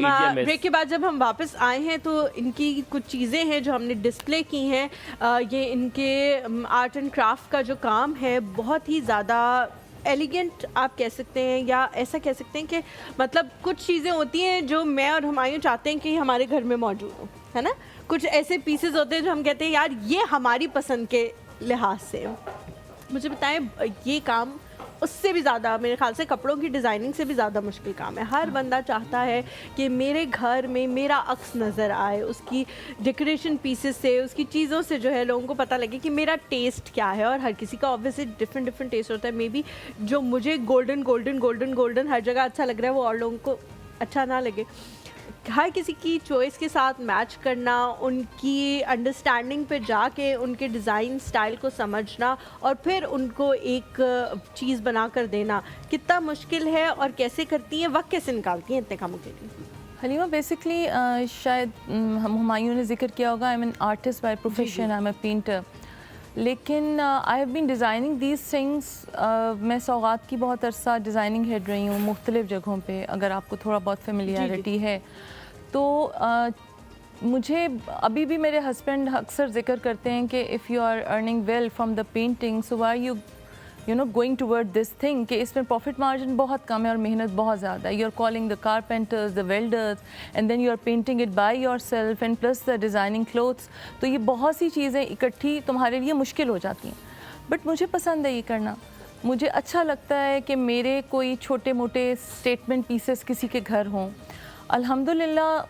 Break के बाद जब हम वापस आए हैं तो इनकी कुछ चीज़ें हैं जो हमने डिस्प्ले की हैं. ये इनके आर्ट एंड क्राफ्ट का जो काम है बहुत ही ज़्यादा एलिगेंट आप कह सकते हैं, या ऐसा कह सकते हैं कि मतलब कुछ चीज़ें होती हैं जो मैं और हुमायूं चाहते हैं कि हमारे घर में मौजूद हो, है ना. कुछ ऐसे पीसेस होते हैं जो हम कहते हैं यार ये हमारी पसंद के लिहाज से. मुझे बताएं, ये काम उससे भी ज़्यादा, मेरे ख्याल से कपड़ों की डिज़ाइनिंग से भी ज़्यादा मुश्किल काम है. हर बंदा चाहता है कि मेरे घर में मेरा अक्स नज़र आए, उसकी डेकोरेशन पीसेस से, उसकी चीज़ों से जो है लोगों को पता लगे कि मेरा टेस्ट क्या है. और हर किसी का ऑब्वियसली डिफरेंट टेस्ट होता है. मे बी जो मुझे गोल्डन हर जगह अच्छा लग रहा है वो और लोगों को अच्छा ना लगे. हर किसी की चॉइस के साथ मैच करना, उनकी अंडरस्टैंडिंग पे जाके उनके डिज़ाइन स्टाइल को समझना और फिर उनको एक चीज़ बना कर देना कितना मुश्किल है, और कैसे करती हैं, वक्त कैसे निकालती हैं इतने कामों के लिए. हलीमा, बेसिकली शायद हम हुमायूं ने जिक्र किया होगा, I am an artist by profession, I am a painter. लेकिन I have been designing these things. मैं सौगात की बहुत अरसा डिज़ाइनिंग हेड रही हूँ मुख्तलिफ़ जगहों पे, अगर आपको थोड़ा बहुत फेमिलियरिटी है तो. मुझे अभी भी मेरे हस्बैंड अक्सर जिक्र करते हैं कि if you are earning well from the painting, so why you no going toward this thing, कि इसमें प्रॉफिट मार्जिन बहुत कम है और मेहनत बहुत ज़्यादा है. You are calling the carpenters, the welders, and then you are painting it by yourself, and plus the designing clothes. तो ये बहुत सी चीज़ें इकट्ठी तुम्हारे लिए मुश्किल हो जाती हैं. बट मुझे पसंद है ये करना. मुझे अच्छा लगता है कि मेरे कोई छोटे मोटे स्टेटमेंट पीसेस किसी के घर हों. अल्हम्दुलिल्लाह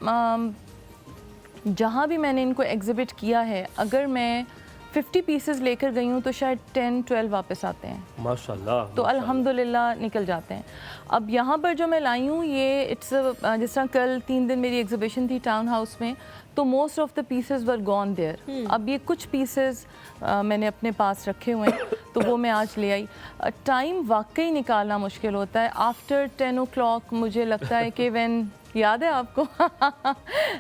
जहाँ भी मैंने इनको एग्ज़िबिट किया है, अगर मैं 50 पीसेस लेकर गई हूँ तो शायद 10-12 वापस आते हैं माशाल्लाह. तो अल्हम्दुलिल्लाह निकल जाते हैं. अब यहाँ पर जो मैं लाई हूँ ये इट्स जिस तरह कल 3 दिन मेरी एग्ज़िबिशन थी टाउन हाउस में, तो most of the pieces were gone there. अब ये कुछ पीसेस मैंने अपने पास रखे हुए हैं तो वो मैं आज ले आई. टाइम वाकई निकालना मुश्किल होता है. आफ्टर 10 o'clock मुझे लगता है कि व्हेन, याद है आपको,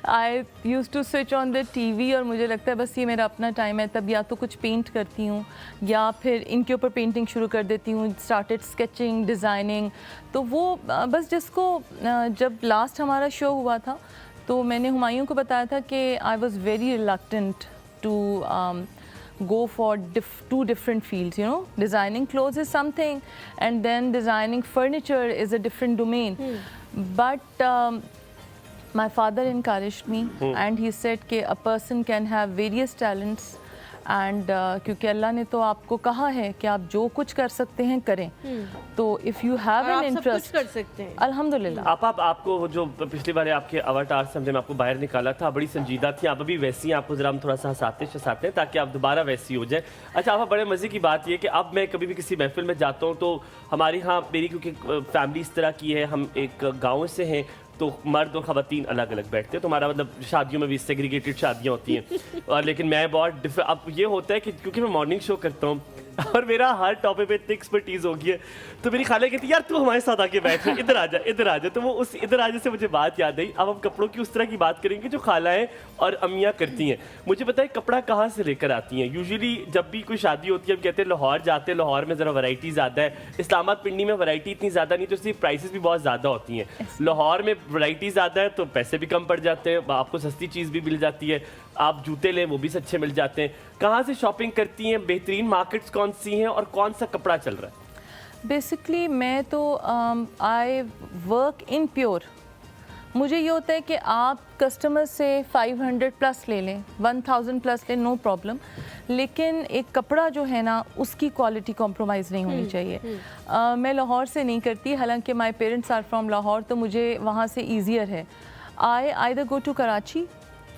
I use to switch on the TV और मुझे लगता है बस ये मेरा अपना टाइम है. तब या तो कुछ पेंट करती हूँ या फिर इनके ऊपर पेंटिंग शुरू कर देती हूँ. Started sketching, designing. तो वो बस जिसको जब लास्ट हमारा शो हुआ था तो मैंने हुमायूं को बताया था कि I was very reluctant to go for two different fields, you know. Designing clothes is something and then designing furniture is a different domain. But my father encouraged me and he said कि a person can have various talents and क्योंकि अल्लाह ने तो आपको कहा है कि आप जो कुछ कर सकते हैं करें. तो if you have an interest, कर सकते हैं अल्हम्दुलिल्लाह. आपको जो पिछली बार आपके अवतार से हमने आपको बाहर निकाला था, बड़ी संजीदा थी, आप अभी वैसी हैं. आपको ज़रा हम थोड़ा सा हंसाते हैं ताकि आप दोबारा वैसी हो जाए. अच्छा, आप बड़े मज़े की बात ये कि अब मैं कभी भी किसी महफिल में जाता हूँ तो हमारे यहाँ मेरी क्योंकि फैमिली इस तरह की है, हम एक गाँव से हैं तो मर्द और ख़वातीन अलग अलग बैठते हैं. तो हमारा मतलब शादियों में भी सेग्रीगेटेड शादियाँ होती हैं. और लेकिन मैं बहुत अब ये होता है कि क्योंकि मैं मॉर्निंग शो करता हूँ और मेरा हर टॉपिक पे इतनी एक्सपर्टीज़ हो गई है, तो मेरी खाला कहती है यार तू हमारे साथ आके बैठ, इधर आ जा. तो वो उस इधर आने से मुझे बात याद आई. अब हम कपड़ों की उस तरह की बात करेंगे जो खालाएँ और अम्मियाँ करती हैं. मुझे पता है कपड़ा कहाँ से लेकर आती हैं. यूजुअली जब भी कोई शादी होती है हम कहते हैं लाहौर जाते हैं, लाहौर में ज़रा वैरायटी ज़्यादा है. इस्लामाबाद पिंडी में वैरायटी इतनी ज़्यादा नहीं, तो इसलिए प्राइसेस भी बहुत ज़्यादा होती हैं. लाहौर में वैरायटी ज़्यादा है तो पैसे भी कम पड़ जाते हैं, आपको सस्ती चीज़ भी मिल जाती है. आप जूते लें वो भी अच्छे मिल जाते हैं. कहाँ से शॉपिंग करती हैं, बेहतरीन मार्केट्स कौन सी हैं और कौन सा कपड़ा चल रहा है? बेसिकली मैं तो आई वर्क इन प्योर. मुझे ये होता है कि आप कस्टमर से 500 प्लस ले लें, 1000 प्लस लें, नो प्रॉब्लम. लेकिन एक कपड़ा जो है ना उसकी क्वालिटी कॉम्प्रोमाइज़ नहीं होनी चाहिए. मैं लाहौर से नहीं करती, हालांकि my parents are from Lahore, तो मुझे वहाँ से ईजियर है. I either go to Karachi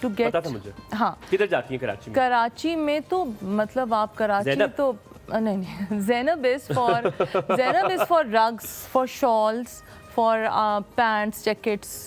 to get. पता था मुझे. हाँ, किधर जाती हैं कराची में? कराची में तो मतलब आप कराची तो नहीं, Zainab is for rugs, for shawls, for pants, jackets,